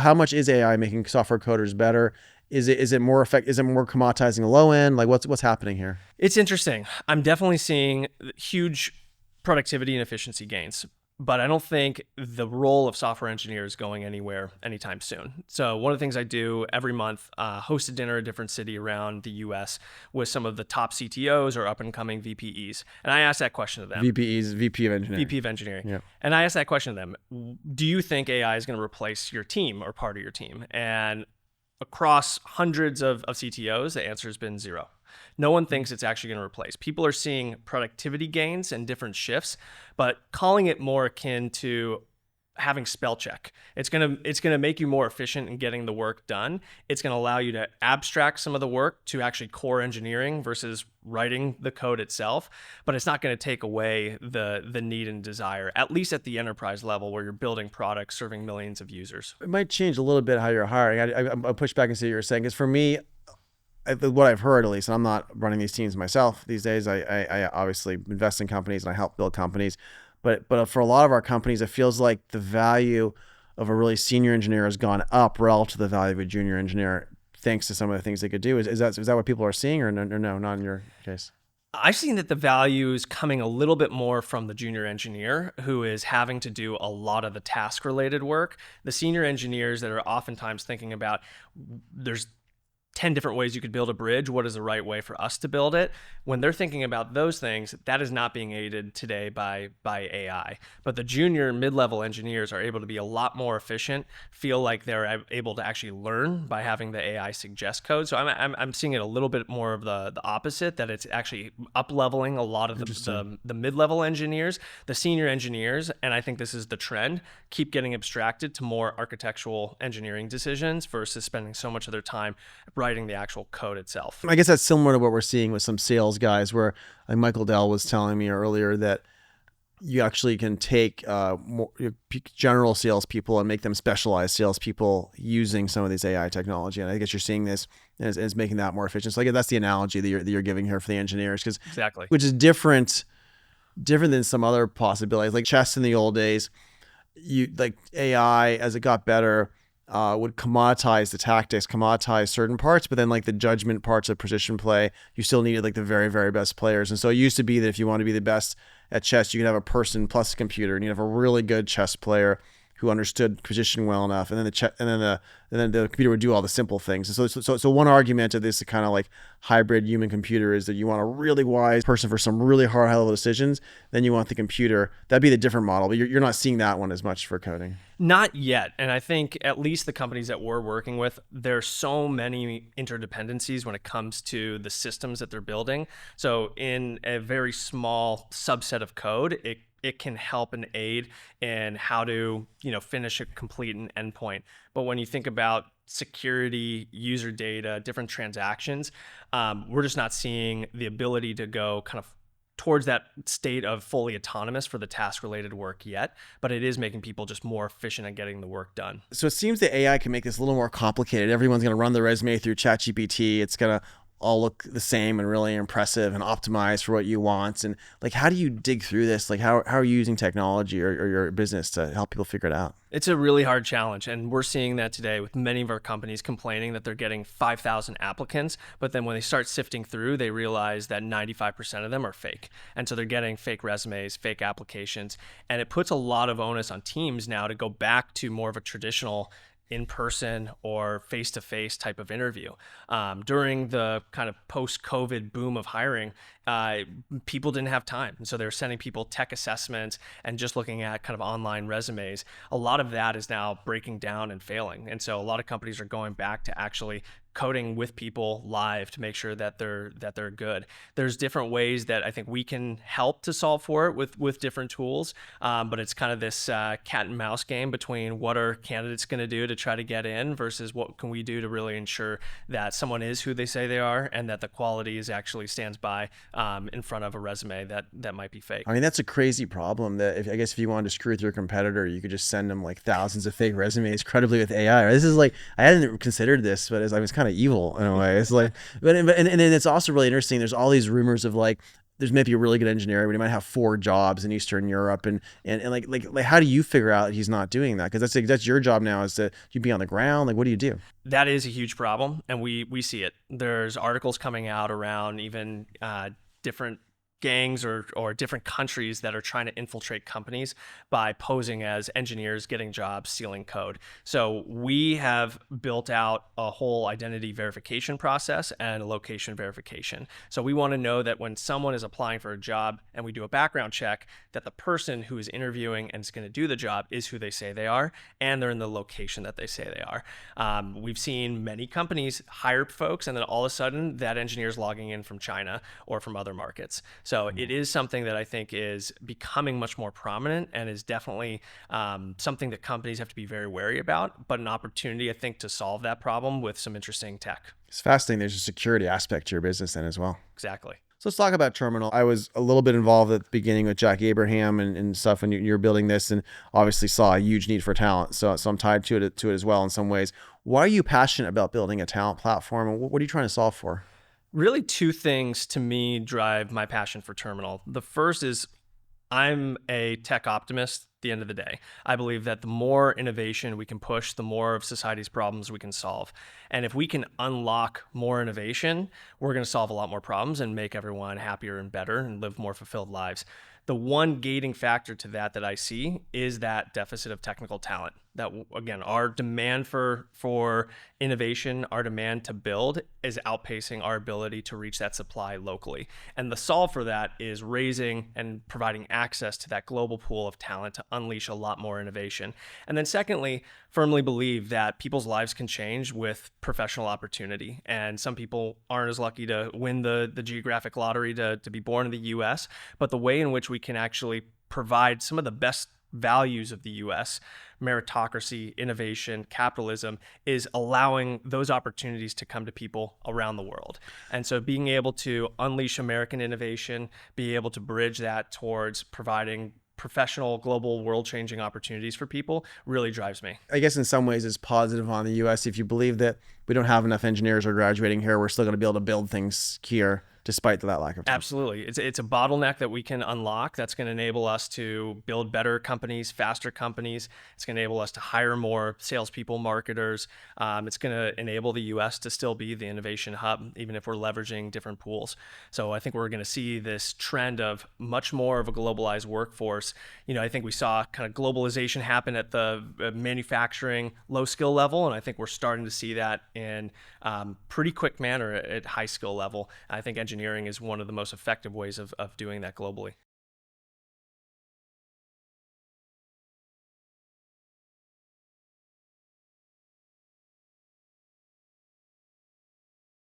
How much is AI making software coders better? Is it more is it more commoditizing the low end? Like what's happening here? It's interesting. I'm definitely seeing huge productivity and efficiency gains, but I don't think the role of software engineer is going anywhere anytime soon. So one of the things I do every month, host a dinner in a different city around the US with some of the top CTOs or up and coming VPEs. And I ask that question to them. VPEs, VP of engineering. VP of engineering. Yeah. And I ask that question to them. Do you think AI is going to replace your team or part of your team? And across hundreds of CTOs, the answer has been zero. No one thinks it's actually going to replace. People are seeing productivity gains and different shifts, but calling it more akin to having spell check. It's gonna make you more efficient in getting the work done. It's gonna allow you to abstract some of the work to actually core engineering versus writing the code itself. But it's not gonna take away the need and desire, at least at the enterprise level where you're building products serving millions of users. It might change a little bit how you're hiring. I'll push back and see what you're saying. Because for me, what I've heard at least, and I'm not running these teams myself these days. I obviously invest in companies and I help build companies. But for a lot of our companies, it feels like the value of a really senior engineer has gone up relative to the value of a junior engineer, thanks to some of the things they could do. Is that what people are seeing, or no, not in your case? I've seen that the value is coming a little bit more from the junior engineer who is having to do a lot of the task related work. The senior engineers that are oftentimes thinking about, there's 10 different ways you could build a bridge. What is the right way for us to build it? When they're thinking about those things, that is not being aided today by AI. But the junior mid-level engineers are able to be a lot more efficient, feel like they're able to actually learn by having the AI suggest code. So I'm seeing it a little bit more of the opposite, that it's actually up-leveling a lot of the mid-level engineers. The senior engineers, and I think this is the trend, keep getting abstracted to more architectural engineering decisions versus spending so much of their time writing the actual code itself. I guess that's similar to what we're seeing with some sales guys, where like Michael Dell was telling me earlier that you actually can take general salespeople and make them specialized salespeople using some of these AI technology. And I guess you're seeing this as making that more efficient. So that's the analogy that you're giving here for the engineers, Exactly. Which is different than some other possibilities. Like chess in the old days, like AI as it got better, would commoditize the tactics, commoditize certain parts, but then like the judgment parts of precision play, you still needed like the very, very best players. And so it used to be that if you want to be the best at chess, you could have a person plus a computer, and you'd have a really good chess player who understood position well enough, and then the computer would do all the simple things. And so one argument of this kind of like hybrid human computer is that you want a really wise person for some really hard high level decisions, then you want the computer. That'd be the different model, but you're not seeing that one as much for coding. Not yet. And I think at least the companies that we're working with, there's so many interdependencies when it comes to the systems that they're building. So in a very small subset of code, it can help and aid in how to, finish a complete an endpoint. But when you think about security, user data, different transactions, we're just not seeing the ability to go kind of towards that state of fully autonomous for the task-related work yet, but it is making people just more efficient at getting the work done. So it seems that AI can make this a little more complicated. Everyone's going to run their resume through ChatGPT. It's going to all look the same and really impressive and optimized for what you want. And like, how do you dig through this? Like, how are you using technology or your business to help people figure it out? It's a really hard challenge. And we're seeing that today with many of our companies complaining that they're getting 5,000 applicants. But then when they start sifting through, they realize that 95% of them are fake. And so they're getting fake resumes, fake applications. And it puts a lot of onus on teams now to go back to more of a traditional in-person or face-to-face type of interview. During the kind of post-COVID boom of hiring, people didn't have time. And so they were sending people tech assessments and just looking at kind of online resumes. A lot of that is now breaking down and failing. And so a lot of companies are going back to actually coding with people live to make sure that they're good. There's different ways that I think we can help to solve for it with different tools, but it's kind of this cat and mouse game between what are candidates going to do to try to get in versus what can we do to really ensure that someone is who they say they are and that the quality is actually stands by in front of a resume that might be fake. I mean, that's a crazy problem that I guess if you wanted to screw with your competitor, you could just send them like thousands of fake resumes credibly with AI. This is like, I hadn't considered this, but I was kind of evil in a way. It's like, but it's also really interesting. There's all these rumors of like there's maybe a really good engineer, but he might have 4 jobs in Eastern Europe, and like how do you figure out he's not doing that? Because that's your job now, is to you be on the ground. Like, what do you do? That is a huge problem, and we see it. There's articles coming out around even different gangs or different countries that are trying to infiltrate companies by posing as engineers, getting jobs, stealing code. So we have built out a whole identity verification process and a location verification. So we want to know that when someone is applying for a job and we do a background check, that the person who is interviewing and is going to do the job is who they say they are, and they're in the location that they say they are. We've seen many companies hire folks, and then all of a sudden that engineer is logging in from China or from other markets. So it is something that I think is becoming much more prominent, and is definitely something that companies have to be very wary about, but an opportunity, I think, to solve that problem with some interesting tech. It's fascinating. There's a security aspect to your business then as well. Exactly. So let's talk about Terminal. I was a little bit involved at the beginning with Jack Abraham and stuff when you were building this, and obviously saw a huge need for talent. So I'm tied to it as well in some ways. Why are you passionate about building a talent platform, and what are you trying to solve for? Really, 2 things to me drive my passion for Terminal. The first is I'm a tech optimist at the end of the day. I believe that the more innovation we can push, the more of society's problems we can solve. And if we can unlock more innovation, we're going to solve a lot more problems and make everyone happier and better and live more fulfilled lives. The one gating factor to that I see is that deficit of technical talent. That, again, our demand for innovation, our demand to build is outpacing our ability to reach that supply locally. And the solve for that is raising and providing access to that global pool of talent to unleash a lot more innovation. And then secondly, firmly believe that people's lives can change with professional opportunity. And some people aren't as lucky to win the geographic lottery to be born in the US, but the way in which we can actually provide some of the best values of the US, meritocracy, innovation, capitalism, is allowing those opportunities to come to people around the world. And so being able to unleash American innovation, be able to bridge that towards providing professional, global, world-changing opportunities for people really drives me. I guess in some ways it's positive on the US. If you believe that we don't have enough engineers are graduating here, we're still going to be able to build things here despite that lack of time. Absolutely. It's a bottleneck that we can unlock that's going to enable us to build better companies, faster companies. It's going to enable us to hire more salespeople, marketers. It's going to enable the U.S. to still be the innovation hub, even if we're leveraging different pools. So I think we're going to see this trend of much more of a globalized workforce. I think we saw kind of globalization happen at the manufacturing low skill level, and I think we're starting to see that in pretty quick manner at high skill level. I think engineering is one of the most effective ways of doing that globally.